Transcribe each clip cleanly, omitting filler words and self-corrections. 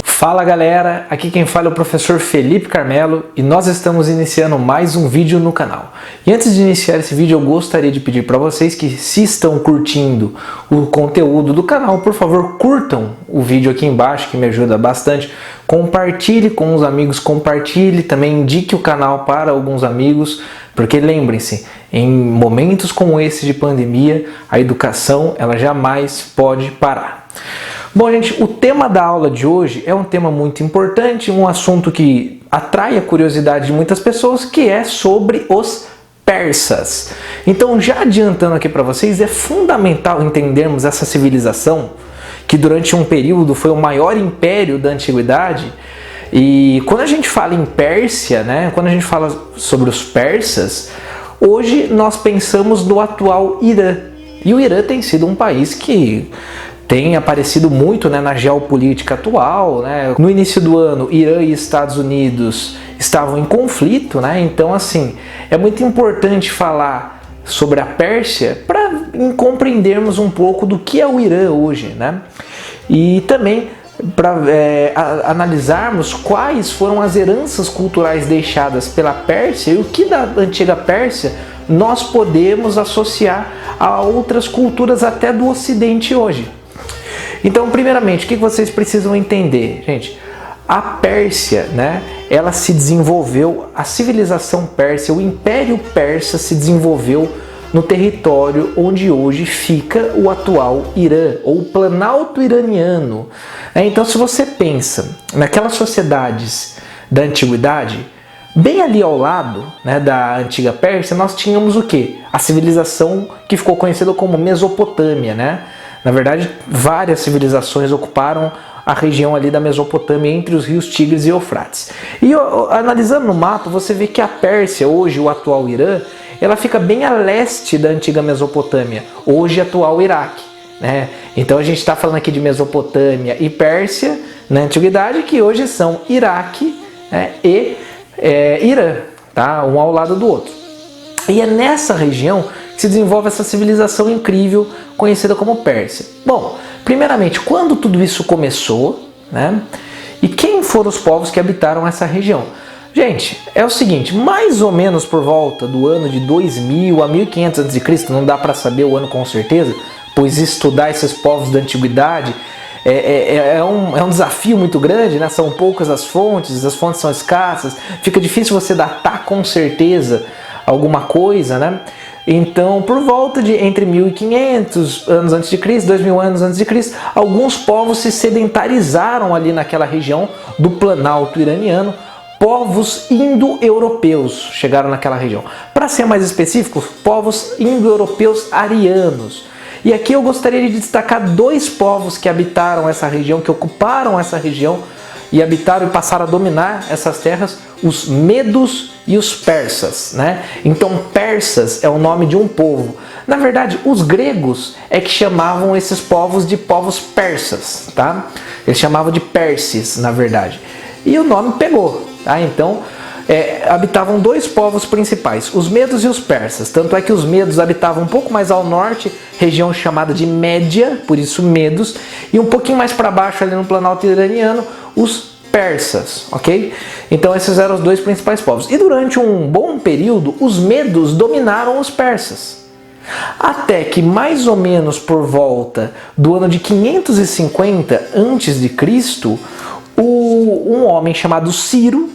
Fala galera, aqui quem fala é o professor Felipe Carmelo e nós estamos iniciando mais um vídeo no canal. E antes de iniciar esse vídeo eu gostaria de pedir para vocês que, se estão curtindo o conteúdo do canal, por favor curtam o vídeo aqui embaixo, que me ajuda bastante. Compartilhe com os amigos, compartilhe também, indique o canal para alguns amigos, porque lembrem-se, em momentos como esse de pandemia, a educação ela jamais pode parar. Bom, gente, o tema da aula de hoje é um tema muito importante, um assunto que atrai a curiosidade de muitas pessoas, que é sobre os persas. Então, já adiantando aqui para vocês, é fundamental entendermos essa civilização, que durante um período foi o maior império da antiguidade. E quando a gente fala em Pérsia, né, quando a gente fala sobre os persas, hoje nós pensamos no atual Irã. E o Irã tem sido um país que tem aparecido muito, né, na geopolítica atual, né? No início do ano, Irã e Estados Unidos estavam em conflito, né? Então, assim, é muito importante falar sobre a Pérsia para compreendermos um pouco do que é o Irã hoje, né? E também para analisarmos quais foram as heranças culturais deixadas pela Pérsia e o que da antiga Pérsia nós podemos associar a outras culturas até do Ocidente hoje. Então, primeiramente, o que vocês precisam entender, gente? A Pérsia, né, ela se desenvolveu, a civilização persa, o Império Persa se desenvolveu no território onde hoje fica o atual Irã, ou o Planalto Iraniano. Então, se você pensa naquelas sociedades da antiguidade, bem ali ao lado, né, da antiga Pérsia, nós tínhamos o quê? A civilização que ficou conhecida como Mesopotâmia, né? Na verdade, várias civilizações ocuparam a região ali da Mesopotâmia, entre os rios Tigres e Eufrates. E analisando no mapa, você vê que a Pérsia, hoje o atual Irã, ela fica bem a leste da antiga Mesopotâmia, hoje atual Iraque, né? Então a gente está falando aqui de Mesopotâmia e Pérsia na antiguidade, que hoje são Iraque, né, e Irã, tá? Um ao lado do outro. E é nessa região que se desenvolve essa civilização incrível conhecida como Pérsia. Bom, primeiramente, quando tudo isso começou, né? E quem foram os povos que habitaram essa região? Gente, é o seguinte, mais ou menos por volta do ano de 2000 a 1500 a.C., não dá para saber o ano com certeza, pois estudar esses povos da antiguidade é um desafio muito grande, né? São poucas as fontes são escassas, fica difícil você datar com certeza alguma coisa, né? Então, por volta de entre 1500 anos antes de Cristo, 2000 anos antes de Cristo, alguns povos se sedentarizaram ali naquela região do Planalto Iraniano. Povos indo-europeus chegaram naquela região. Para ser mais específico, povos indo-europeus arianos. E aqui eu gostaria de destacar dois povos que habitaram essa região, que ocuparam essa região e habitaram e passaram a dominar essas terras, os medos e os persas, né? Então, persas é o nome de um povo. Na verdade, os gregos é que chamavam esses povos de povos persas, tá? Eles chamavam de Pérsis, na verdade. E o nome pegou, tá? Então, habitavam dois povos principais, os medos e os persas. Tanto é que os medos habitavam um pouco mais ao norte, região chamada de Média, por isso medos, e um pouquinho mais para baixo ali no Planalto Iraniano, os persas, ok? Então esses eram os dois principais povos. E durante um bom período, os medos dominaram os persas. Até que mais ou menos por volta do ano de 550 a.C., um homem chamado Ciro,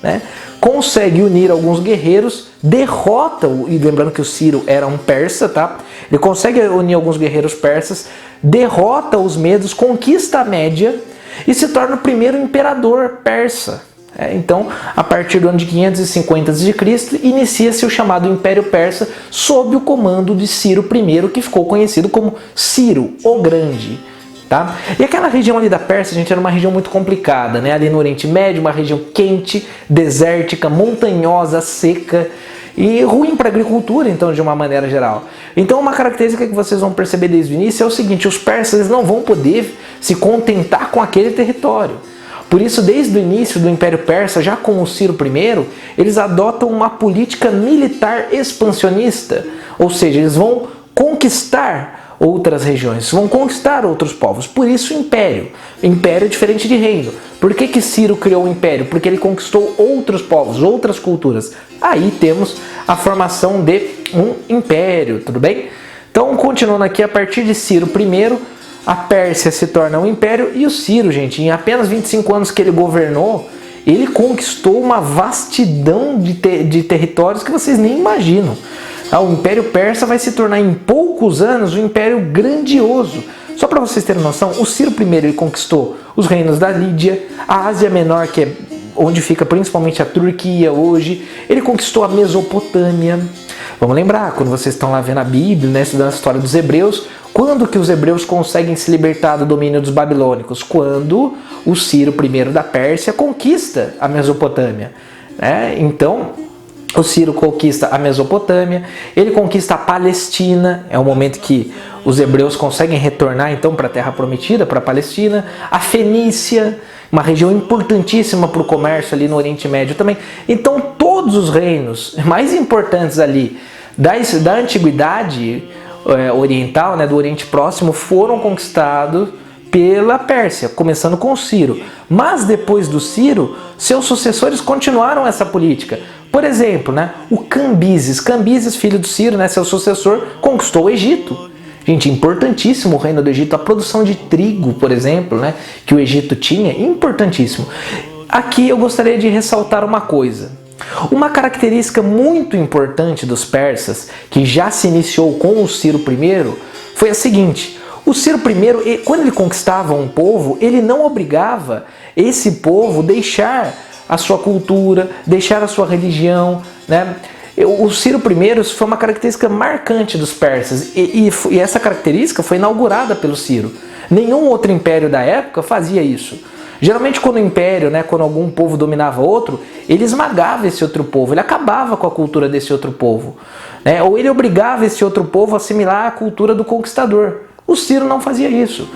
né, consegue unir alguns guerreiros, derrota, e lembrando que o Ciro era um persa, tá? Ele consegue unir alguns guerreiros persas, derrota os medos, conquista a Média e se torna o primeiro imperador persa. Então, a partir do ano de 550 a.C., inicia-se o chamado Império Persa sob o comando de Ciro I, que ficou conhecido como Ciro o Grande. Tá? E aquela região ali da Pérsia, gente, era uma região muito complicada, né? Ali no Oriente Médio, uma região quente, desértica, montanhosa, seca e ruim para a agricultura, então, de uma maneira geral. Então, uma característica que vocês vão perceber desde o início é o seguinte: os persas não vão poder se contentar com aquele território. Por isso, desde o início do Império Persa, já com o Ciro I, eles adotam uma política militar expansionista, ou seja, eles vão conquistar outras regiões, vão conquistar outros povos. Por isso império. Império é diferente de reino. Por que Ciro criou o império? Porque ele conquistou outros povos, outras culturas. Aí temos a formação de um império, tudo bem? Então, continuando aqui, a partir de Ciro I, a Pérsia se torna um império e o Ciro, gente, em apenas 25 anos que ele governou, ele conquistou uma vastidão de territórios que vocês nem imaginam. O Império Persa vai se tornar em poucos anos um império grandioso. Só para vocês terem noção, o Ciro I ele conquistou os reinos da Lídia, a Ásia Menor, que é onde fica principalmente a Turquia hoje. Ele conquistou a Mesopotâmia. Vamos lembrar, quando vocês estão lá vendo a Bíblia, né, estudando a história dos hebreus, quando que os hebreus conseguem se libertar do domínio dos babilônicos? Quando o Ciro I da Pérsia conquista a Mesopotâmia. Então, o Ciro conquista a Mesopotâmia, ele conquista a Palestina, é o momento que os hebreus conseguem retornar então para a Terra Prometida, para a Palestina, a Fenícia, uma região importantíssima para o comércio ali no Oriente Médio também. Então todos os reinos mais importantes ali da antiguidade oriental, né, do Oriente Próximo, foram conquistados pela Pérsia, começando com Ciro. Mas depois do Ciro, seus sucessores continuaram essa política. Por exemplo, né, o Cambises, filho do Ciro, né, seu sucessor, conquistou o Egito. Gente, importantíssimo o reino do Egito, a produção de trigo, por exemplo, né, que o Egito tinha, importantíssimo. Aqui eu gostaria de ressaltar uma coisa. Uma característica muito importante dos persas, que já se iniciou com o Ciro I, foi a seguinte: o Ciro I, quando ele conquistava um povo, ele não obrigava esse povo a deixar a sua cultura, deixar a sua religião, né? O Ciro I foi uma característica marcante dos persas e essa característica foi inaugurada pelo Ciro. Nenhum outro império da época fazia isso. Geralmente quando o império, né, quando algum povo dominava outro, ele esmagava esse outro povo, ele acabava com a cultura desse outro povo, né? Ou ele obrigava esse outro povo a assimilar a cultura do conquistador. O Ciro não fazia isso.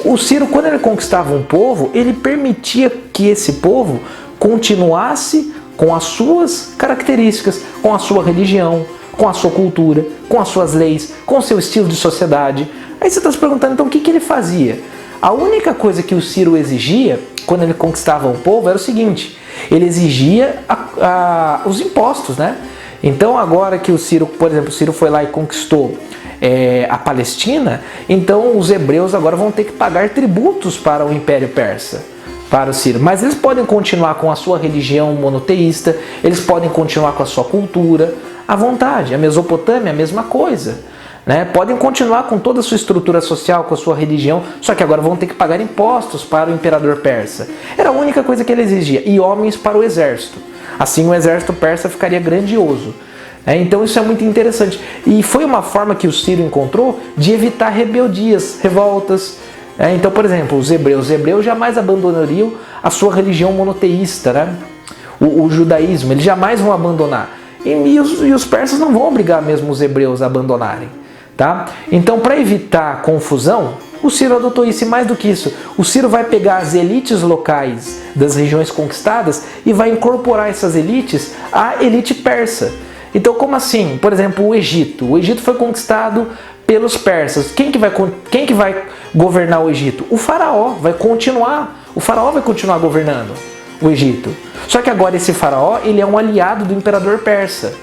O Ciro, quando ele conquistava um povo, ele permitia que esse povo continuasse com as suas características, com a sua religião, com a sua cultura, com as suas leis, com o seu estilo de sociedade. Aí você está se perguntando, então o que ele fazia? A única coisa que o Ciro exigia, quando ele conquistava um povo, era o seguinte: ele exigia os impostos, né? Então agora que o Ciro, por exemplo, o Ciro foi lá e conquistou a Palestina, então os hebreus agora vão ter que pagar tributos para o Império Persa, para o Ciro. Mas eles podem continuar com a sua religião monoteísta, eles podem continuar com a sua cultura à vontade. A Mesopotâmia é a mesma coisa, né? Podem continuar com toda a sua estrutura social, com a sua religião, só que agora vão ter que pagar impostos para o imperador persa. Era a única coisa que ele exigia. E homens para o exército. Assim o exército persa ficaria grandioso. Então isso é muito interessante. E foi uma forma que o Ciro encontrou de evitar rebeldias, revoltas. Então, por exemplo, os hebreus jamais abandonariam a sua religião monoteísta, né? O judaísmo, eles jamais vão abandonar. E os persas não vão obrigar mesmo os hebreus a abandonarem. Tá? Então, para evitar confusão, o Ciro adotou isso. E mais do que isso, o Ciro vai pegar as elites locais das regiões conquistadas e vai incorporar essas elites à elite persa. Então, como assim? Por exemplo, o Egito. O Egito foi conquistado pelos persas. Quem que vai governar o Egito? O faraó vai continuar. O faraó vai continuar governando o Egito. Só que agora esse faraó, ele é um aliado do imperador persa.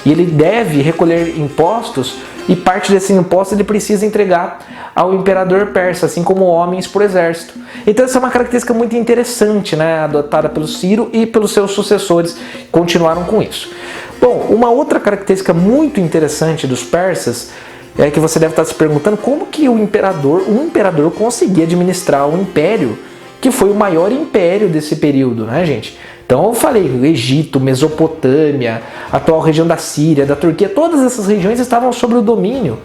E ele deve recolher impostos e parte desse imposto ele precisa entregar ao imperador persa, assim como homens para o exército. Então essa é uma característica muito interessante, né, adotada pelo Ciro e pelos seus sucessores, que continuaram com isso. Bom, uma outra característica muito interessante dos persas é que você deve estar se perguntando como que um imperador conseguia administrar um império que foi o maior império desse período, né, gente? Então eu falei, Egito, Mesopotâmia, a atual região da Síria, da Turquia, todas essas regiões estavam sob o domínio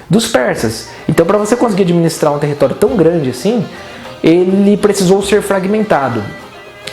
dos persas. Então para você conseguir administrar um território tão grande assim, ele precisou ser fragmentado.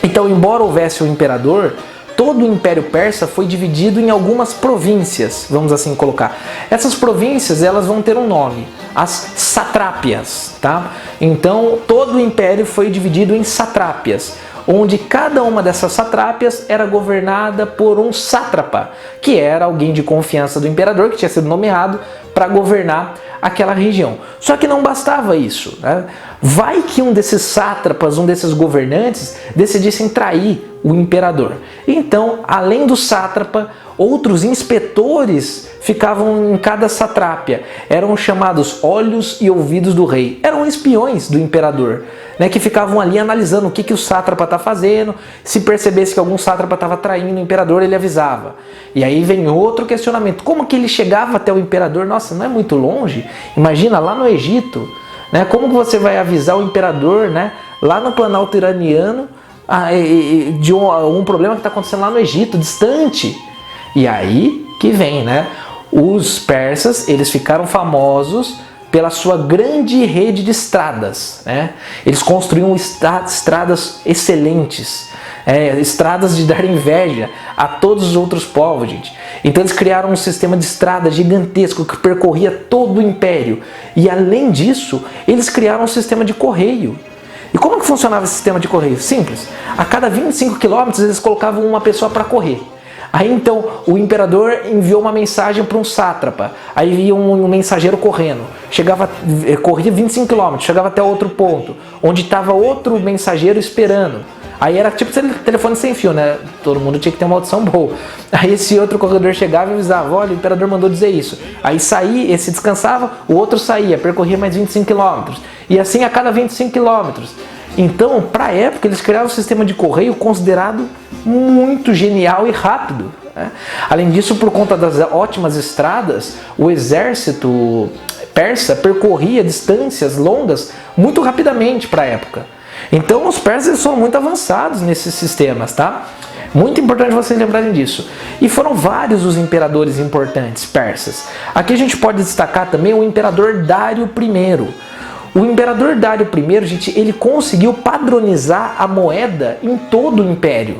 Então, embora houvesse um imperador, todo o Império Persa foi dividido em algumas províncias, vamos assim colocar. Essas províncias, elas vão ter um nome, as satrápias, tá? Então, todo o império foi dividido em satrápias. onde cada uma dessas satrápias era governada por um sátrapa, que era alguém de confiança do imperador, que tinha sido nomeado para governar aquela região. Só que não bastava isso, né? Vai que um desses sátrapas, um desses governantes, decidissem trair o imperador. Então, além do sátrapa, outros inspetores ficavam em cada satrápia. Eram chamados olhos e ouvidos do rei. Eram espiões do imperador, né, que ficavam ali analisando o que o sátrapa está fazendo. Se percebesse que algum sátrapa estava traindo o imperador, ele avisava. E aí vem outro questionamento. Como que ele chegava até o imperador? Nossa, não é muito longe? Imagina, lá no Egito, né, como que você vai avisar o imperador, né, lá no Planalto Iraniano, de um problema que está acontecendo lá no Egito, distante? E aí que vem, né? Os persas, eles ficaram famosos pela sua grande rede de estradas, né? Eles construíam estradas excelentes, estradas de dar inveja a todos os outros povos, gente. Então eles criaram um sistema de estrada gigantesco que percorria todo o império. E além disso, eles criaram um sistema de correio. E como que funcionava esse sistema de correio? Simples. A cada 25 quilômetros eles colocavam uma pessoa para correr. Aí então o imperador enviou uma mensagem para um sátrapa, aí ia um mensageiro correndo, corria 25 km, chegava até outro ponto, onde estava outro mensageiro esperando. Aí era tipo telefone sem fio, né? Todo mundo tinha que ter uma audição boa. Aí esse outro corredor chegava e avisava, olha, o imperador mandou dizer isso. Aí saía, esse descansava, o outro saía, percorria mais 25 km. E assim a cada 25 km. Então, para a época, eles criaram um sistema de correio considerado muito genial e rápido, né? Além disso, por conta das ótimas estradas, o exército persa percorria distâncias longas muito rapidamente para a época. Então, os persas foram muito avançados nesses sistemas, tá? Muito importante vocês lembrarem disso. E foram vários os imperadores importantes persas. Aqui a gente pode destacar também o imperador Dário I. O imperador Dário I, gente, ele conseguiu padronizar a moeda em todo o império.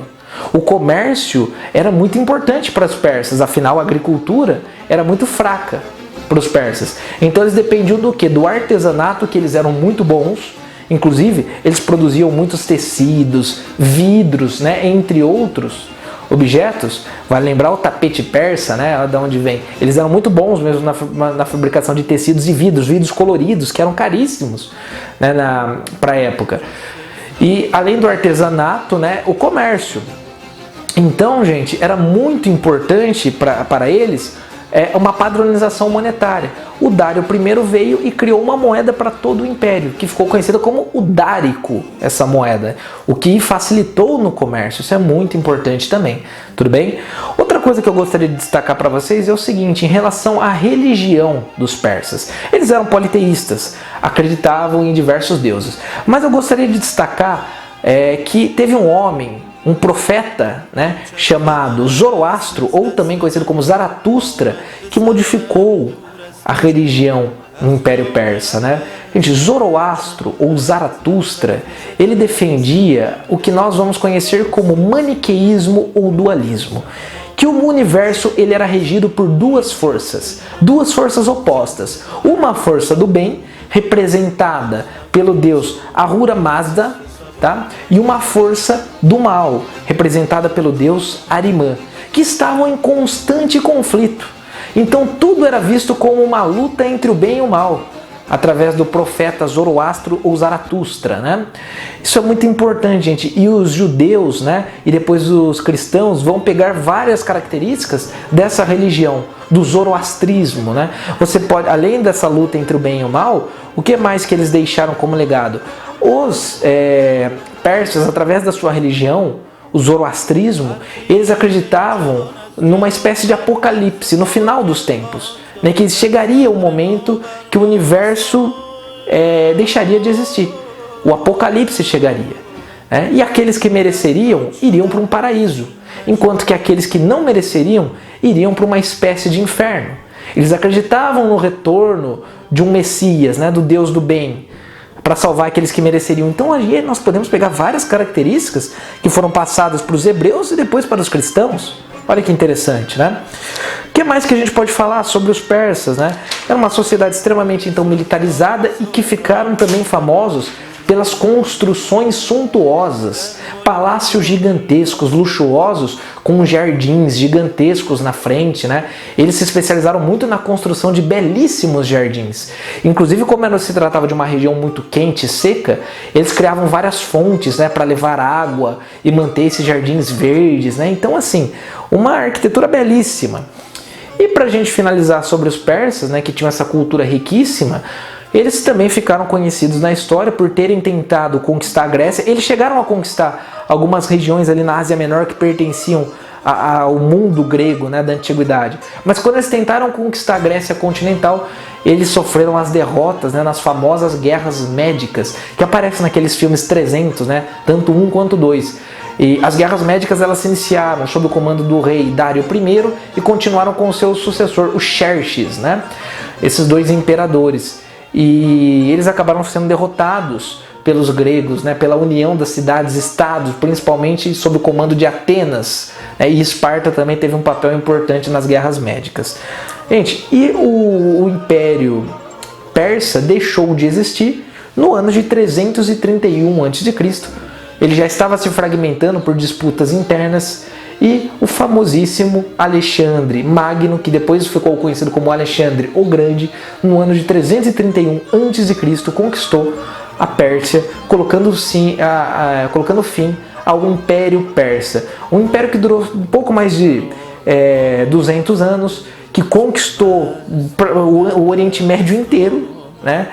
O comércio era muito importante para os persas, afinal a agricultura era muito fraca para os persas. Então eles dependiam do quê? Do artesanato, que eles eram muito bons. Inclusive, eles produziam muitos tecidos, vidros, né, entre outros objetos. Vai lembrar o tapete persa, né, de onde vem. Eles eram muito bons mesmo na fabricação de tecidos e vidros coloridos, que eram caríssimos, né, para a época. E além do artesanato, né, o comércio. Então, gente, era muito importante para eles uma padronização monetária. O Dário I veio e criou uma moeda para todo o império, que ficou conhecida como o dárico, essa moeda, o que facilitou no comércio. Isso é muito importante também, tudo bem? Outra coisa que eu gostaria de destacar para vocês é o seguinte, em relação à religião dos persas. Eles eram politeístas, acreditavam em diversos deuses, mas eu gostaria de destacar que teve um homem, um profeta, né, chamado Zoroastro, ou também conhecido como Zaratustra, que modificou a religião no Império Persa, né? Gente, Zoroastro ou Zaratustra, ele defendia o que nós vamos conhecer como maniqueísmo ou dualismo, que o universo ele era regido por duas forças opostas. Uma força do bem, representada pelo deus Ahura Mazda, tá? E uma força do mal, representada pelo deus Ahriman, que estavam em constante conflito. Então tudo era visto como uma luta entre o bem e o mal, através do profeta Zoroastro ou Zaratustra, né? Isso é muito importante, gente. E os judeus, né, e depois os cristãos vão pegar várias características dessa religião, do zoroastrismo, né? Você pode, além dessa luta entre o bem e o mal, o que mais que eles deixaram como legado? Os persas, através da sua religião, o zoroastrismo, eles acreditavam numa espécie de apocalipse no final dos tempos, né, que chegaria o momento que o universo deixaria de existir. O apocalipse chegaria, né, e aqueles que mereceriam iriam para um paraíso, enquanto que aqueles que não mereceriam iriam para uma espécie de inferno. Eles acreditavam no retorno de um Messias, né, do Deus do bem, para salvar aqueles que mereceriam. Então aí nós podemos pegar várias características que foram passadas para os hebreus e depois para os cristãos. Olha que interessante, né? O que mais que a gente pode falar sobre os persas, né? Era uma sociedade extremamente então militarizada e que ficaram também famosos pelas construções suntuosas, palácios gigantescos, luxuosos, com jardins gigantescos na frente, né? Eles se especializaram muito na construção de belíssimos jardins. Inclusive, como se tratava de uma região muito quente e seca, eles criavam várias fontes, né, para levar água e manter esses jardins verdes, né? Então, assim, uma arquitetura belíssima. E para a gente finalizar sobre os persas, né, que tinham essa cultura riquíssima, eles também ficaram conhecidos na história por terem tentado conquistar a Grécia. Eles chegaram a conquistar algumas regiões ali na Ásia Menor que pertenciam ao mundo grego, né, da antiguidade. Mas quando eles tentaram conquistar a Grécia continental, eles sofreram as derrotas, né, nas famosas guerras médicas, que aparecem naqueles filmes 300, né, tanto um quanto dois. E as guerras médicas, elas se iniciaram sob o comando do rei Dário I e continuaram com o seu sucessor, o Xerxes, né, esses dois imperadores. E eles acabaram sendo derrotados pelos gregos, né, pela união das cidades-estados, principalmente sob o comando de Atenas, né, e Esparta também teve um papel importante nas guerras médicas. Gente, e o Império Persa deixou de existir no ano de 331 a.C. Ele já estava se fragmentando por disputas internas, e o famosíssimo Alexandre Magno, que depois ficou conhecido como Alexandre o Grande, no ano de 331 a.C., conquistou a Pérsia, colocando fim ao Império Persa. Um império que durou um pouco mais de 200 anos, que conquistou o Oriente Médio inteiro, né?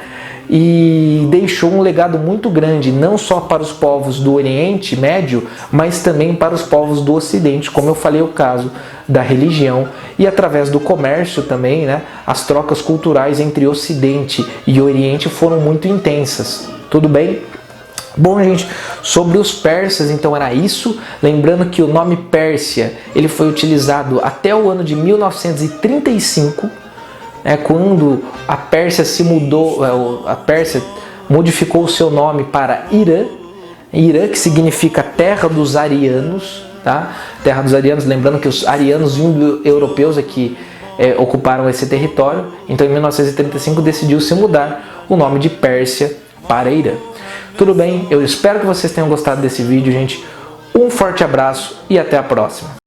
E deixou um legado muito grande, não só para os povos do Oriente Médio, mas também para os povos do Ocidente, como eu falei, o caso da religião, e através do comércio também, né, as trocas culturais entre Ocidente e Oriente foram muito intensas. Tudo bem? Bom, gente, sobre os persas, então era isso. Lembrando que o nome Pérsia ele foi utilizado até o ano de 1935, quando a Pérsia se mudou, a Pérsia modificou o seu nome para Irã, Irã, que significa terra dos arianos, tá? Terra dos arianos, lembrando que os arianos indo-europeus aqui ocuparam esse território. Então, em 1935 decidiu se mudar o nome de Pérsia para Irã. Tudo bem? Eu espero que vocês tenham gostado desse vídeo, gente. Um forte abraço e até a próxima.